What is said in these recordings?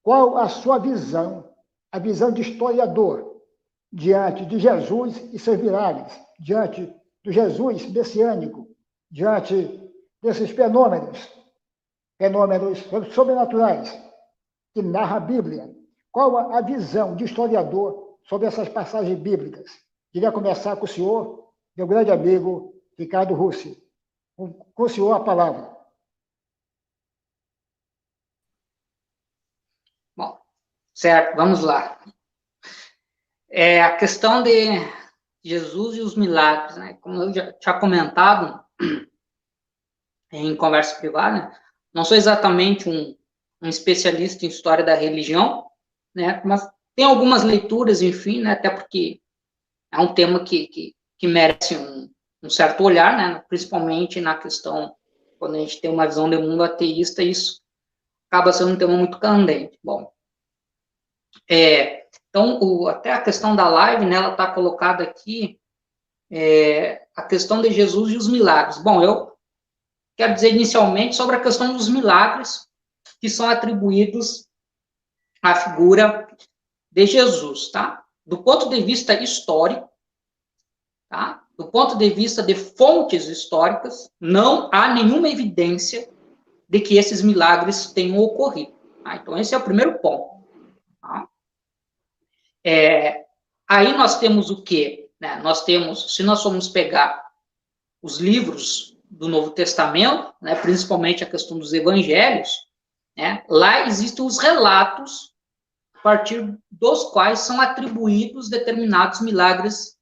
qual a sua visão, a visão de historiador, diante de Jesus e seus milagres, diante do Jesus messiânico, diante desses fenômenos sobrenaturais que narra a Bíblia? Qual a visão de historiador sobre essas passagens bíblicas? Queria começar com o senhor, meu grande amigo Ricardo Russi. Com o senhor a palavra. Bom, certo, vamos lá. A questão de Jesus e os milagres, né? Como eu já tinha comentado em conversa privada, não sou exatamente um especialista em história da religião, né? Mas tem algumas leituras, enfim, né? Até porque é um tema que merece um certo olhar, né? Principalmente na questão, quando a gente tem uma visão de mundo ateísta, isso acaba sendo um tema muito candente. Bom, então, até a questão da live, né, ela está colocada aqui, a questão de Jesus e os milagres. Bom, eu quero dizer inicialmente sobre a questão dos milagres que são atribuídos à figura de Jesus, tá? Do ponto de vista histórico, tá? Do ponto de vista de fontes históricas, não há nenhuma evidência de que esses milagres tenham ocorrido. Tá? Então, esse é o primeiro ponto. Tá? Aí nós temos o quê? Né? Nós temos, se nós formos pegar os livros do Novo Testamento, né, principalmente a questão dos evangelhos, né, lá existem os relatos a partir dos quais são atribuídos determinados milagres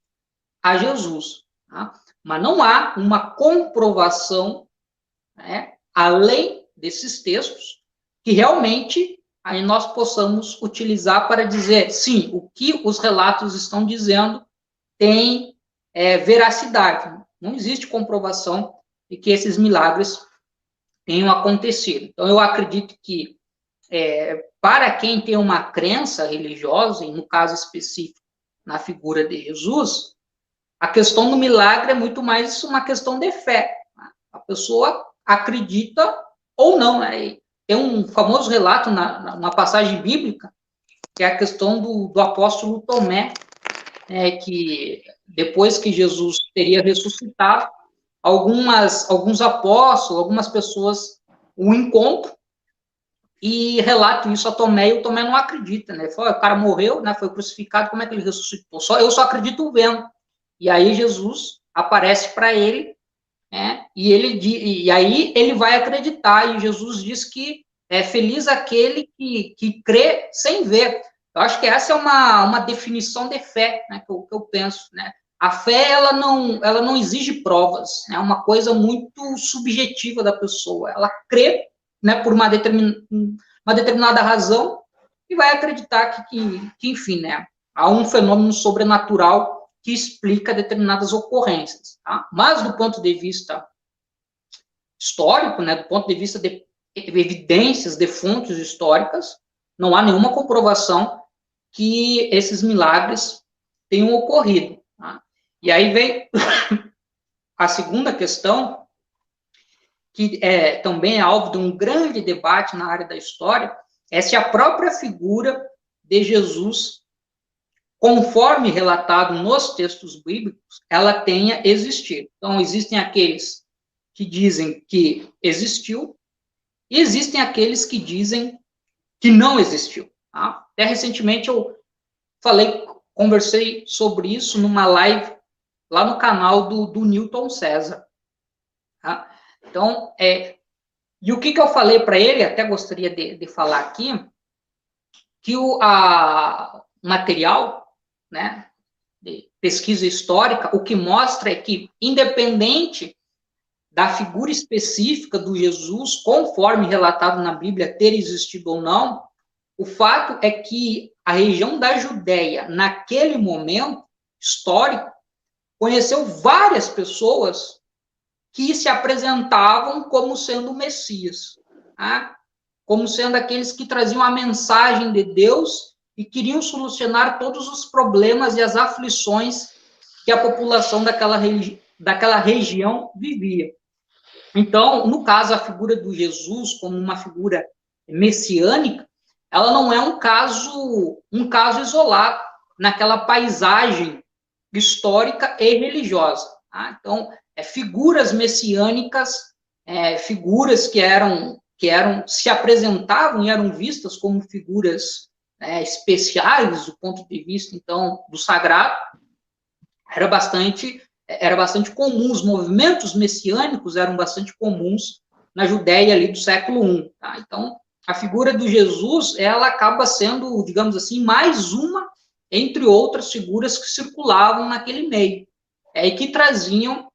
a Jesus. Tá? Mas não há uma comprovação, né, além desses textos, que realmente aí nós possamos utilizar para dizer, sim, o que os relatos estão dizendo tem veracidade. Não existe comprovação de que esses milagres tenham acontecido. Então, eu acredito que, para quem tem uma crença religiosa, e no caso específico, na figura de Jesus, a questão do milagre é muito mais uma questão de fé. A pessoa acredita ou não, né? Tem um famoso relato na passagem bíblica, que é a questão do apóstolo Tomé, que depois que Jesus teria ressuscitado, alguns apóstolos, algumas pessoas o encontram e relatam isso a Tomé, e o Tomé não acredita, né? Fala, o cara morreu, né? Foi crucificado, como é que ele ressuscitou? Eu só acredito vendo. E aí Jesus aparece para ele, né? E aí ele vai acreditar, e Jesus diz que é feliz aquele que crê sem ver. Eu acho que essa é uma definição de fé, né, que eu penso, né? A fé, ela não exige provas, é uma coisa muito subjetiva da pessoa. Ela crê, né, por uma determinada razão e vai acreditar que enfim, né, há um fenômeno sobrenatural que explica determinadas ocorrências. Tá? Mas, do ponto de vista histórico, né, do ponto de vista de evidências de fontes históricas, não há nenhuma comprovação que esses milagres tenham ocorrido. Tá? E aí vem a segunda questão, que também é alvo de um grande debate na área da história, é se a própria figura de Jesus, conforme relatado nos textos bíblicos, ela tenha existido. Então, existem aqueles que dizem que existiu, e existem aqueles que dizem que não existiu. Tá? Até recentemente eu conversei sobre isso numa live lá no canal do Newton César. Tá? Então, e o que eu falei para ele, até gostaria de falar aqui, que o material, né, de pesquisa histórica, o que mostra é que, independente da figura específica do Jesus, conforme relatado na Bíblia, ter existido ou não, o fato é que a região da Judéia, naquele momento histórico, conheceu várias pessoas que se apresentavam como sendo o Messias, tá? Como sendo aqueles que traziam a mensagem de Deus e queriam solucionar todos os problemas e as aflições que a população daquela região vivia. Então, no caso, a figura do Jesus como uma figura messiânica, ela não é um caso isolado naquela paisagem histórica e religiosa. Tá? Então, figuras messiânicas, figuras que se apresentavam e eram vistas como figuras especiais do ponto de vista, então, do sagrado, era bastante comum, os movimentos messiânicos eram bastante comuns na Judéia ali do século I. Tá? Então, a figura do Jesus, ela acaba sendo, digamos assim, mais uma entre outras figuras que circulavam naquele meio, e que traziam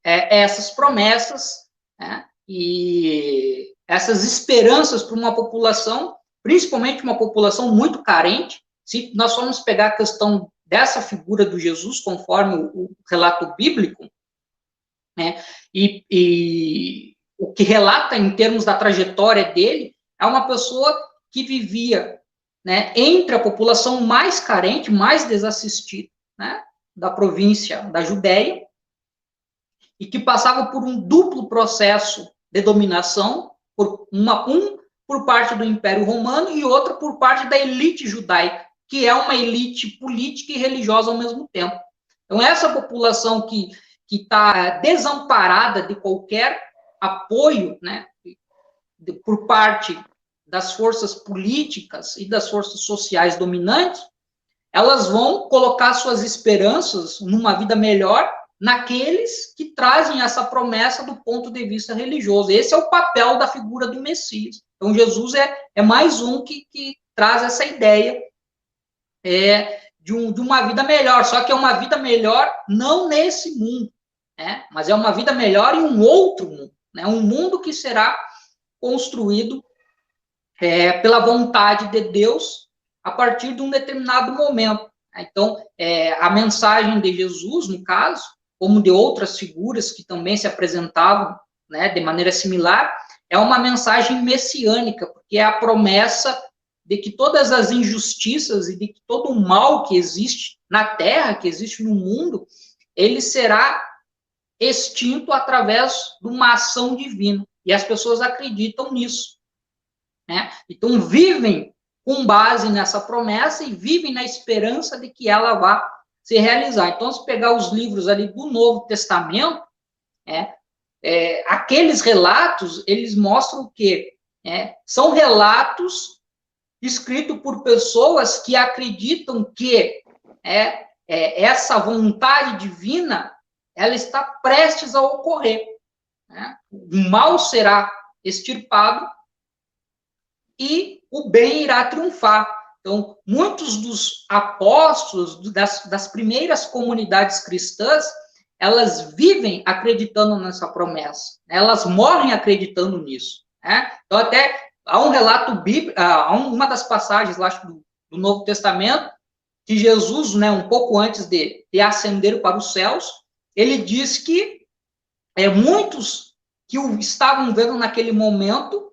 essas promessas, né, e essas esperanças para uma população, principalmente uma população muito carente. Se nós formos pegar a questão dessa figura do Jesus, conforme o relato bíblico, né, e o que relata em termos da trajetória dele, é uma pessoa que vivia, né, entre a população mais carente, mais desassistida, né, da província da Judéia, e que passava por um duplo processo de dominação, por parte do Império Romano e outra por parte da elite judaica, que é uma elite política e religiosa ao mesmo tempo. Então, essa população que está desamparada de qualquer apoio, né, por parte das forças políticas e das forças sociais dominantes, elas vão colocar suas esperanças numa vida melhor naqueles que trazem essa promessa do ponto de vista religioso. Esse é o papel da figura do Messias. Então, Jesus é mais um que traz essa ideia de uma vida melhor, só que é uma vida melhor não nesse mundo, né, mas é uma vida melhor em um outro mundo, né, um mundo que será construído pela vontade de Deus a partir de um determinado momento. Então, a mensagem de Jesus, no caso, como de outras figuras que também se apresentavam, né, de maneira similar, é uma mensagem messiânica, porque é a promessa de que todas as injustiças e de que todo o mal que existe na Terra, que existe no mundo, ele será extinto através de uma ação divina. E as pessoas acreditam nisso, né? Então, vivem com base nessa promessa e vivem na esperança de que ela vá se realizar. Então, se pegar os livros ali do Novo Testamento, aqueles relatos, eles mostram o quê? São relatos escritos por pessoas que acreditam que essa vontade divina, ela está prestes a ocorrer, né? O mal será extirpado e o bem irá triunfar. Então, muitos dos apóstolos das primeiras comunidades cristãs, elas vivem acreditando nessa promessa, elas morrem acreditando nisso, né? Então, até há um relato bíblico, uma das passagens lá do Novo Testamento, que Jesus, né, um pouco antes de ascender para os céus, ele diz que muitos que o estavam vendo naquele momento,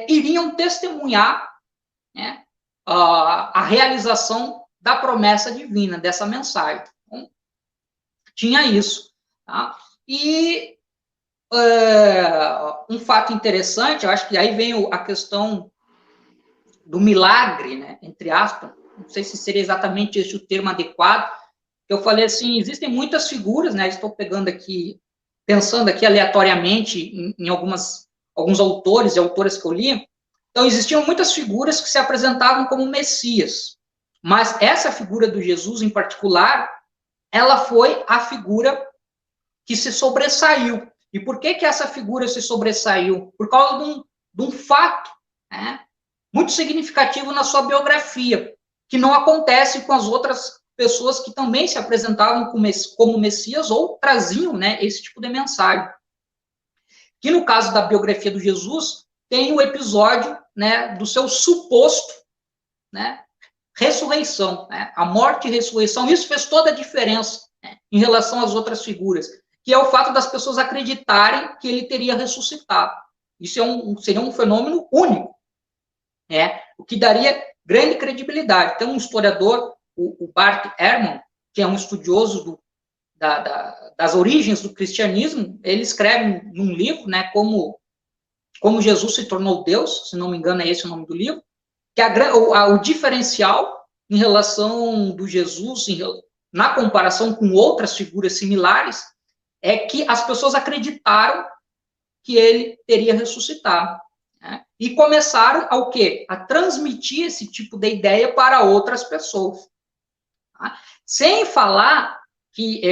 iriam testemunhar, né, a realização da promessa divina, dessa mensagem. Então, tinha isso. Tá? E um fato interessante, eu acho que aí vem a questão do milagre, né, entre aspas, não sei se seria exatamente esse o termo adequado, eu falei assim, existem muitas figuras, né, estou pegando aqui, pensando aqui aleatoriamente em alguns autores e autoras que eu li. Então, existiam muitas figuras que se apresentavam como Messias, mas essa figura do Jesus, em particular, ela foi a figura que se sobressaiu. E por que essa figura se sobressaiu? Por causa de um fato, né, muito significativo na sua biografia, que não acontece com as outras pessoas que também se apresentavam como Messias ou traziam, né, esse tipo de mensagem. Que no caso da biografia do Jesus, tem o episódio, né, do seu suposto, né, ressurreição, né, a morte e ressurreição. Isso fez toda a diferença, né, em relação às outras figuras, que é o fato das pessoas acreditarem que ele teria ressuscitado. Isso seria um fenômeno único, o que daria grande credibilidade. Tem um historiador, o Bart Ehrman, que é um estudioso das origens do cristianismo, ele escreve num livro, né, como como Jesus se tornou Deus, se não me engano é esse o nome do livro, que o diferencial em relação do Jesus, na comparação com outras figuras similares, é que as pessoas acreditaram que ele teria ressuscitado. Né? E começaram ao quê? A transmitir esse tipo de ideia para outras pessoas. Tá? Sem falar que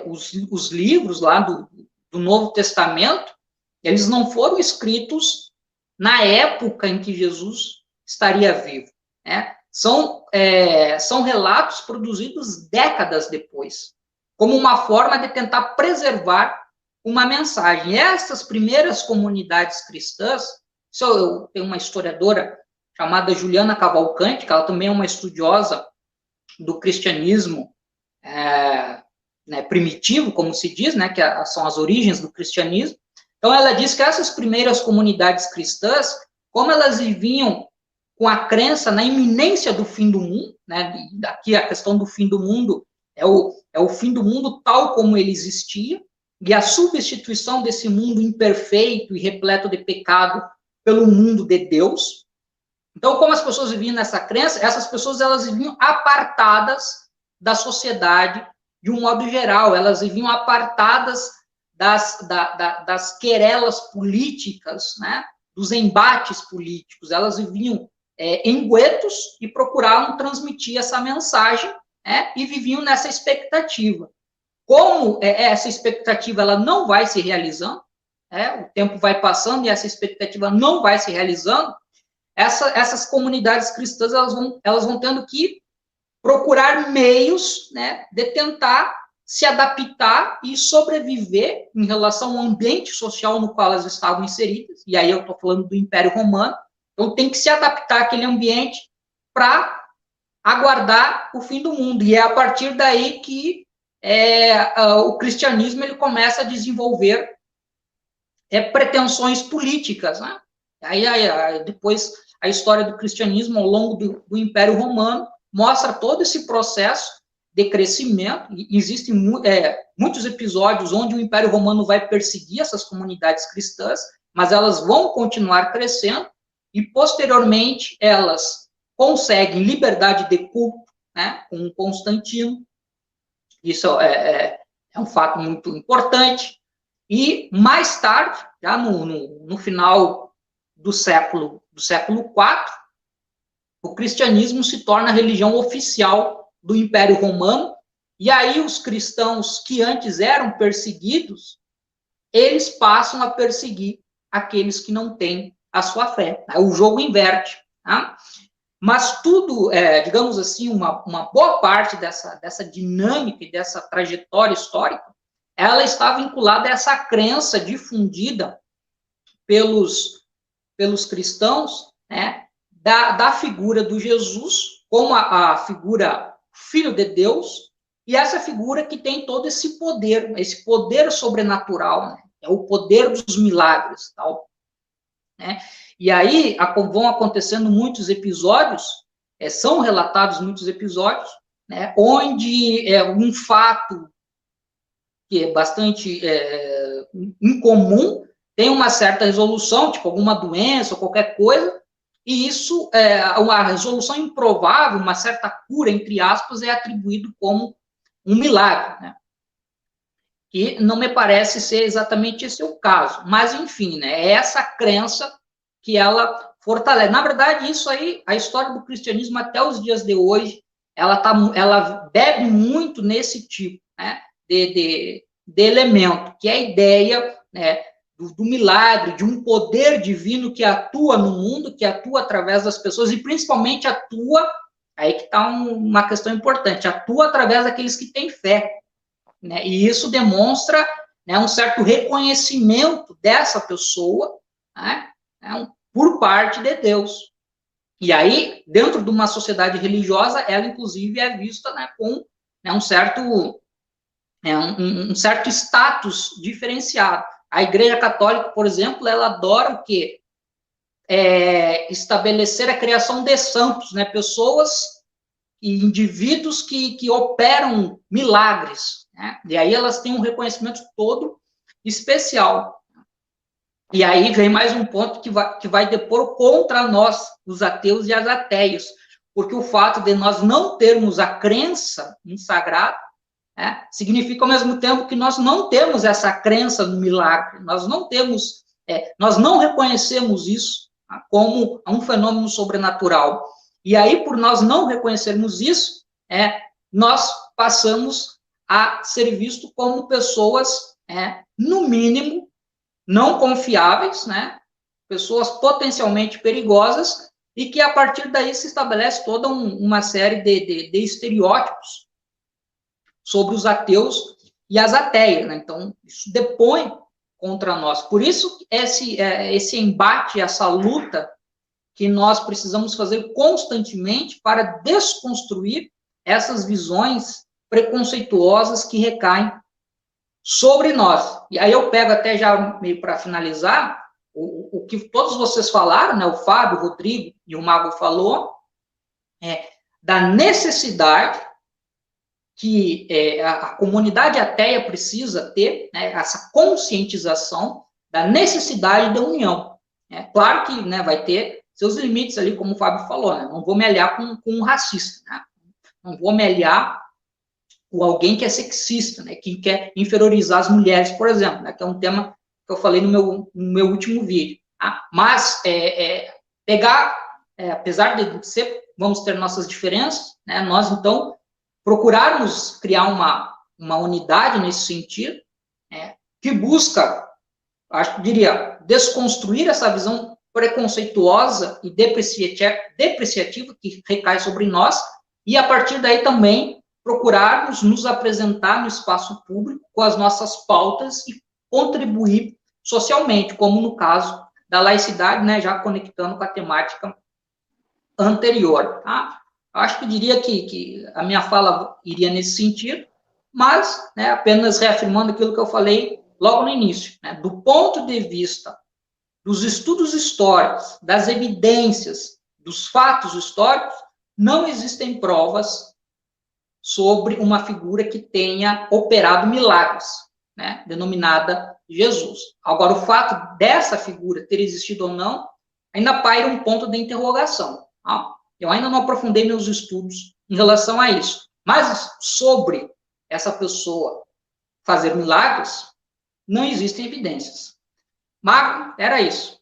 os livros lá do Novo Testamento, eles não foram escritos na época em que Jesus estaria vivo. Né? São relatos produzidos décadas depois, como uma forma de tentar preservar uma mensagem. Essas primeiras comunidades cristãs, eu tenho uma historiadora chamada Juliana Cavalcanti, que ela também é uma estudiosa do cristianismo primitivo, como se diz, né, que são as origens do cristianismo. Então, ela diz que essas primeiras comunidades cristãs, como elas viviam com a crença na iminência do fim do mundo, né, daqui a questão do fim do mundo é o fim do mundo tal como ele existia, e a substituição desse mundo imperfeito e repleto de pecado pelo mundo de Deus. Então, como as pessoas viviam nessa crença, essas pessoas elas viviam apartadas da sociedade de um modo geral, elas viviam apartadas das querelas políticas, né, dos embates políticos, elas viviam em guetos e procuravam transmitir essa mensagem, e viviam nessa expectativa. Como essa expectativa ela não vai se realizando, o tempo vai passando e essa expectativa não vai se realizando, essas comunidades cristãs elas vão tendo que procurar meios, né, de tentar se adaptar e sobreviver em relação ao ambiente social no qual elas estavam inseridas, e aí eu estou falando do Império Romano, então tem que se adaptar àquele ambiente para aguardar o fim do mundo, e é a partir daí que o cristianismo ele começa a desenvolver pretensões políticas, né? Aí depois a história do cristianismo ao longo do Império Romano mostra todo esse processo de crescimento. Existem muitos episódios onde o Império Romano vai perseguir essas comunidades cristãs, mas elas vão continuar crescendo e posteriormente elas conseguem liberdade de culto, né, com Constantino. Isso é um fato muito importante. E, mais tarde, já no final do século IV, o cristianismo se torna a religião oficial do Império Romano, e aí os cristãos que antes eram perseguidos, eles passam a perseguir aqueles que não têm a sua fé. O jogo inverte. Tá? Mas tudo, digamos assim, uma boa parte dessa dinâmica e dessa trajetória histórica, ela está vinculada a essa crença difundida pelos cristãos, né, da figura do Jesus como a figura filho de Deus, e essa figura que tem todo esse poder sobrenatural, né, é o poder dos milagres, tal, né? E aí vão acontecendo muitos episódios, são relatados muitos episódios, né, onde um fato que é bastante incomum tem uma certa resolução, tipo alguma doença ou qualquer coisa, e isso, uma resolução improvável, uma certa cura, entre aspas, é atribuído como um milagre, né? E não me parece ser exatamente esse o caso, mas, enfim, né, é essa crença que ela fortalece. Na verdade, isso aí, a história do cristianismo até os dias de hoje, ela bebe muito nesse tipo, né, de elemento, que é a ideia, né, do milagre, de um poder divino que atua no mundo, que atua através das pessoas, e principalmente atua, aí que está uma questão importante, atua através daqueles que têm fé, né, e isso demonstra, né, um certo reconhecimento dessa pessoa, né, por parte de Deus. E aí, dentro de uma sociedade religiosa, ela, inclusive, é vista, né, com, né, um certo status diferenciado. A Igreja Católica, por exemplo, ela adora o quê? Estabelecer a criação de santos, né? Pessoas e indivíduos que operam milagres, né? E aí elas têm um reconhecimento todo especial. E aí vem mais um ponto que vai depor contra nós, os ateus e as ateias, porque o fato de nós não termos a crença em sagrado, né, significa ao mesmo tempo que nós não temos essa crença no milagre, nós não temos, nós não reconhecemos isso, tá, como um fenômeno sobrenatural. E aí, por nós não reconhecermos isso, nós passamos a ser vistos como pessoas, no mínimo, não confiáveis, né? Pessoas potencialmente perigosas, e que a partir daí se estabelece toda uma série de estereótipos sobre os ateus e as ateias, né? Então, isso depõe contra nós. Por isso, esse embate, essa luta que nós precisamos fazer constantemente para desconstruir essas visões preconceituosas que recaem sobre nós. E aí eu pego até já meio para finalizar o que todos vocês falaram, né? O Fábio, o Rodrigo e o Mago falou, da necessidade que a comunidade ateia precisa ter, né, essa conscientização da necessidade da união. Claro que, né, vai ter seus limites ali, como o Fábio falou, né? Não vou me aliar com um racista, né? Não vou me aliar com alguém que é sexista, né, que quer inferiorizar as mulheres, por exemplo, né, que é um tema que eu falei no meu último vídeo. Tá? Mas pegar, apesar de ser, vamos ter nossas diferenças, né, nós, então, procurarmos criar uma unidade nesse sentido, que busca, acho que diria, desconstruir essa visão preconceituosa e depreciativa que recai sobre nós, e a partir daí também procurarmos nos apresentar no espaço público com as nossas pautas e contribuir socialmente, como no caso da laicidade, né, já conectando com a temática anterior. Tá? Acho que diria que a minha fala iria nesse sentido, mas, né, apenas reafirmando aquilo que eu falei logo no início, né, do ponto de vista dos estudos históricos, das evidências, dos fatos históricos, não existem provas sobre uma figura que tenha operado milagres, né, denominada Jesus. Agora, o fato dessa figura ter existido ou não, ainda paira um ponto de interrogação. Tá? Eu ainda não aprofundei meus estudos em relação a isso. Mas sobre essa pessoa fazer milagres, não existem evidências. Marco, era isso.